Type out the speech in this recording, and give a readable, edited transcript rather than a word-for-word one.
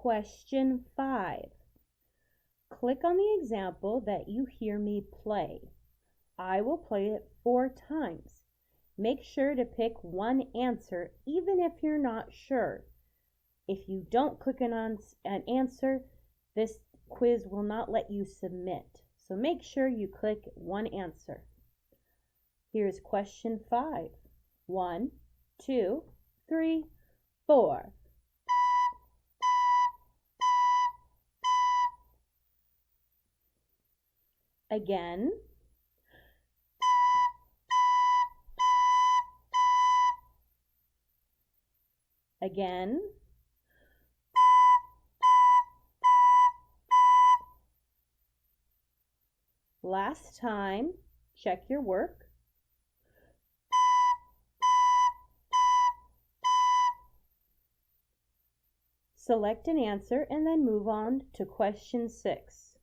Question 5. Click on the example that you hear me play. I will play it 4 times. Make sure to pick one answer even if you're not sure. If you don't click on an answer, this quiz will not let you submit. So make sure you click one answer. Here's question 5. 1, 2, 3, 4. Again. Again. Last time, check your work. Select an answer and then move on to question 6.